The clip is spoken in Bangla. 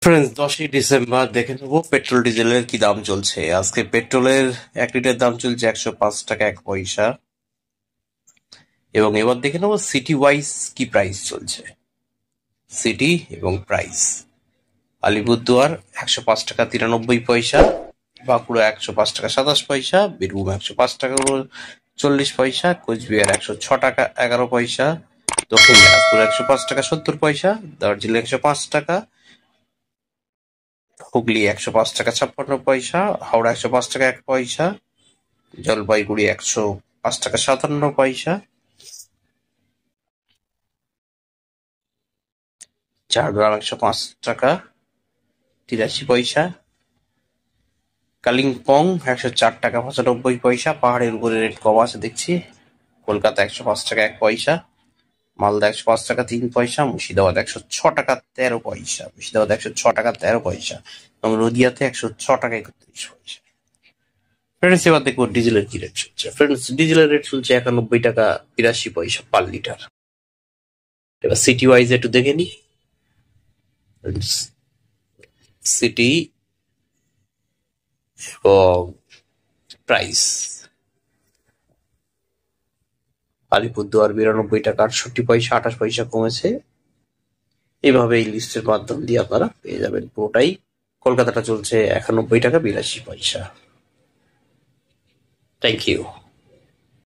ফ্রেন্ডস, 10ই ডিসেম্বর দেখে নেবো পেট্রোল ডিজেলের কি দাম চলছে। আজকে পেট্রোলের 1 লিটার দাম চলছে 105 টাকা 1 পয়সা। এবং এবার দেখে নেবো সিটি ওয়াইজ কি প্রাইস চলছে। সিটি এবং প্রাইস: আলিপুরদুয়ার 105 টাকা 93 পয়সা, বাঁকুড়া 105 টাকা 27 পয়সা, বীরভূম 105 টাকা 40 পয়সা, কোচবিহার 106 টাকা 11 পয়সা, দক্ষিণ দিনাজপুর 105 টাকা 70 পয়সা, দার্জিলিং 105 টাকা, হুগলি 105 টাকা 56 পয়সা, হাওড়া 105 টাকা 1 পয়সা, জলপাইগুড়ি 105 টাকা 57 পয়সা, ঝাড়গ্রাম 105 টাকা 83 পয়সা, কালিম্পং 104 টাকা 95 পয়সা। পাহাড়ের উপরে রেট কম আছে দেখছি। কলকাতা 105 টাকা 1 পয়সা, মালদা 105 টাকা 3 পয়সা, মুর্শিদাবাদ 106 টাকা 13 পয়সা, মুর্শিদাবাদ 106 টাকা 13 পয়সা, এবং নদিয়াতে 106 টাকা 31 পয়সা। ফ্রেন্ডস, এবার দেখবো ডিজেলের কি রেট চলছে। ফ্রেন্ডস, ডিজেলের রেট চলছে 91 টাকা 82 পয়সা পার লিটার। এবার সিটি ওয়াইজ একটু দেখে নি। সিটি এবং প্রাইস: আলিপুরদুয়ার 92 টাকা 68 পয়সা 28 পয়সা কমেছে। এইভাবে এই লিস্টের মাধ্যম দিয়ে আপনারা পেয়ে যাবেন পুরোটাই। কলকাতাটা চলছে 91 টাকা 82 পয়সা। Thank you.